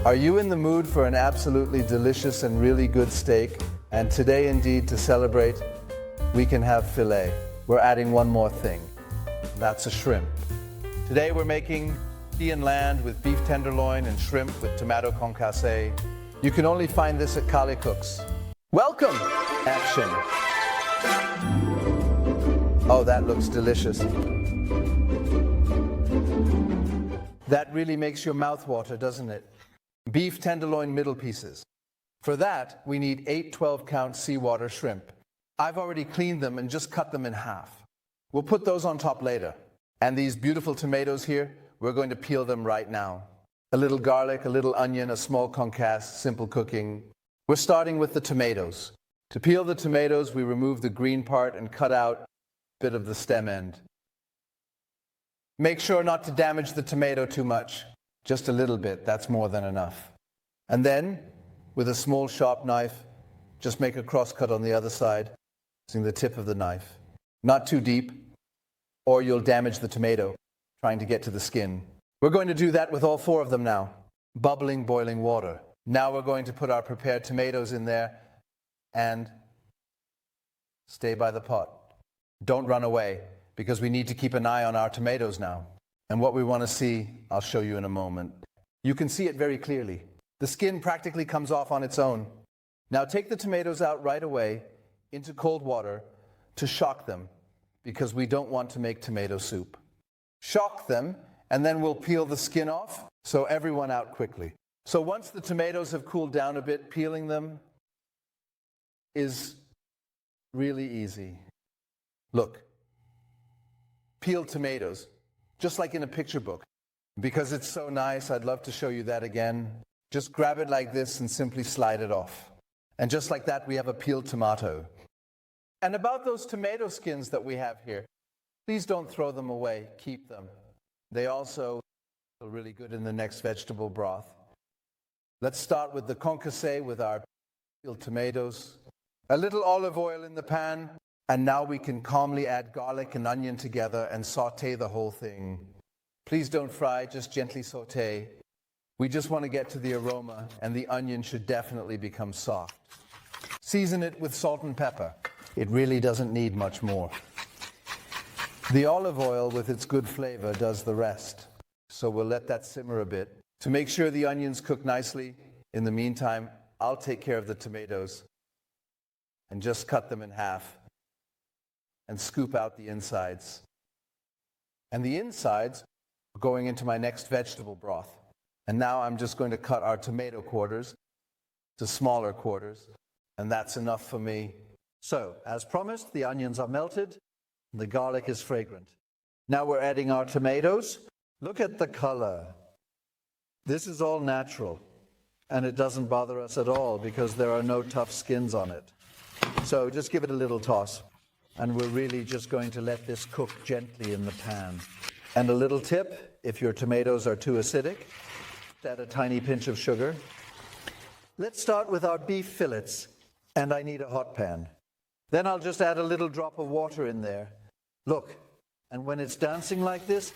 Are you in the mood for an absolutely delicious and really good steak? And today, indeed, to celebrate, we can have fillet. We're adding one more thing. That's a shrimp. Today we're making sea and land with beef tenderloin and shrimp with tomato concasse. You can only find this at Callekocht's. Welcome! Action. Oh, that looks delicious. That really makes your mouth water, doesn't it? Beef tenderloin middle pieces. For that, we need 8 12-count Seawater shrimp. I've already cleaned them and just cut them in half. We'll put those on top later. And these beautiful tomatoes here, we're going to peel them right now. A little garlic, a little onion, a small concasse, simple cooking. We're starting with the tomatoes. To peel the tomatoes, we remove the green part and cut out a bit of the stem end. Make sure not to damage the tomato too much. Just a little bit, that's more than enough. And then, with a small sharp knife, just make a cross cut on the other side, using the tip of the knife. Not too deep, or you'll damage the tomato, trying to get to the skin. We're going to do that with all 4 of them now. Bubbling, boiling water. Now we're going to put our prepared tomatoes in there and stay by the pot. Don't run away, because we need to keep an eye on our tomatoes now. And what we want to see, I'll show you in a moment. You can see it very clearly. The skin practically comes off on its own. Now take the tomatoes out right away into cold water to shock them, because we don't want to make tomato soup. Shock them, and then we'll peel the skin off, so everyone out quickly. So once the tomatoes have cooled down a bit, peeling them is really easy. Look, peeled tomatoes. Just like in a picture book. Because it's so nice, I'd love to show you that again. Just grab it like this and simply slide it off. And just like that, we have a peeled tomato. And about those tomato skins that we have here, please don't throw them away, keep them. They also are really good in the next vegetable broth. Let's start with the concasse with our peeled tomatoes. A little olive oil in the pan. And now we can calmly add garlic and onion together and saute the whole thing. Please don't fry, just gently saute. We just want to get to the aroma, and the onion should definitely become soft. Season it with salt and pepper. It really doesn't need much more. The olive oil with its good flavor does the rest. So we'll let that simmer a bit. To make sure the onions cook nicely, in the meantime, I'll take care of the tomatoes and just cut them in half. And scoop out the insides. And the insides are going into my next vegetable broth. And now I'm just going to cut our tomato quarters to smaller quarters, and that's enough for me. So, as promised, the onions are melted, and the garlic is fragrant. Now we're adding our tomatoes. Look at the color. This is all natural, and it doesn't bother us at all because there are no tough skins on it. So just give it a little toss. And we're really just going to let this cook gently in the pan. And a little tip, if your tomatoes are too acidic, add a tiny pinch of sugar. Let's start with our beef fillets, and I need a hot pan. Then I'll just add a little drop of water in there. Look, and when it's dancing like this,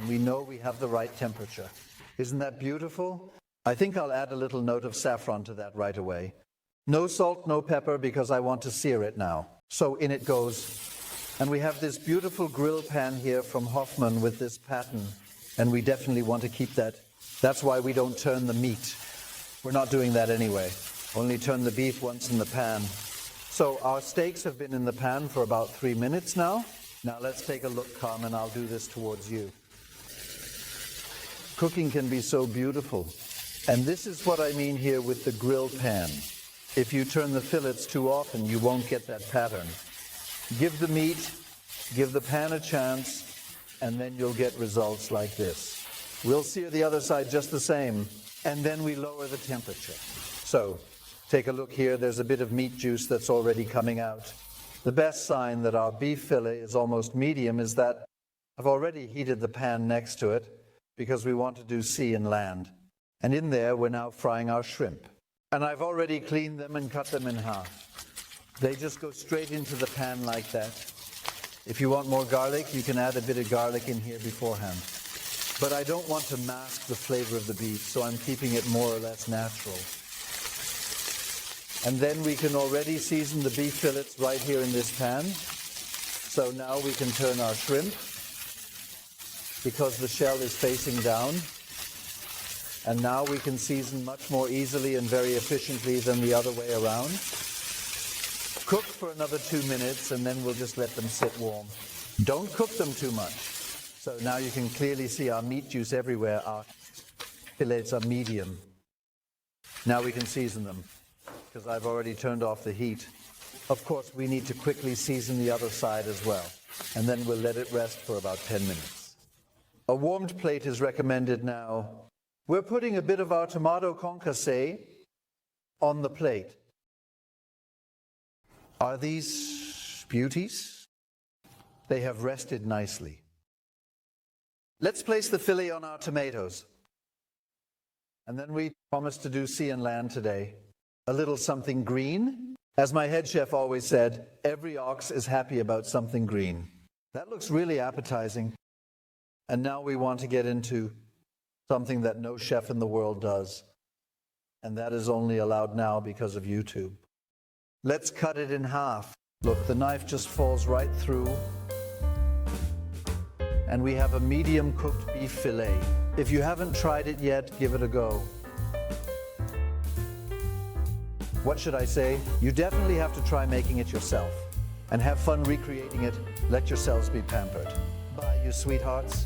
we know we have the right temperature. Isn't that beautiful? I think I'll add a little note of saffron to that right away. No salt, no pepper, because I want to sear it now. So in it goes. And we have this beautiful grill pan here from Hoffman with this pattern. And we definitely want to keep that. That's why we don't turn the meat. We're not doing that anyway. Only turn the beef once in the pan. So our steaks have been in the pan for about 3 minutes now. Now let's take a look, Carmen. I'll do this towards you. Cooking can be so beautiful. And this is what I mean here with the grill pan. If you turn the fillets too often, you won't get that pattern. Give the meat, give the pan a chance, and then you'll get results like this. We'll sear the other side just the same, and then we lower the temperature. So, take a look here. There's a bit of meat juice that's already coming out. The best sign that our beef fillet is almost medium is that I've already heated the pan next to it because we want to do sea and land. And in there, we're now frying our shrimp. And I've already cleaned them and cut them in half. They just go straight into the pan like that. If you want more garlic, you can add a bit of garlic in here beforehand. But I don't want to mask the flavor of the beef, so I'm keeping it more or less natural. And then we can already season the beef fillets right here in this pan. So now we can turn our shrimp, because the shell is facing down. And now we can season much more easily and very efficiently than the other way around. Cook for another 2 minutes and then we'll just let them sit warm. Don't cook them too much. So now you can clearly see our meat juice everywhere. Our fillets are medium. Now we can season them because I've already turned off the heat. Of course, we need to quickly season the other side as well. And then we'll let it rest for about 10 minutes. A warmed plate is recommended now. We're putting a bit of our tomato concasse on the plate. Are these beauties? They have rested nicely. Let's place the fillet on our tomatoes. And then we promised to do sea and land today. A little something green. As my head chef always said, every ox is happy about something green. That looks really appetizing. And now we want to get into something that no chef in the world does. And that is only allowed now because of YouTube. Let's cut it in half. Look, the knife just falls right through. And we have a medium cooked beef fillet. If you haven't tried it yet, give it a go. What should I say? You definitely have to try making it yourself. And have fun recreating it. Let yourselves be pampered. Bye, you sweethearts.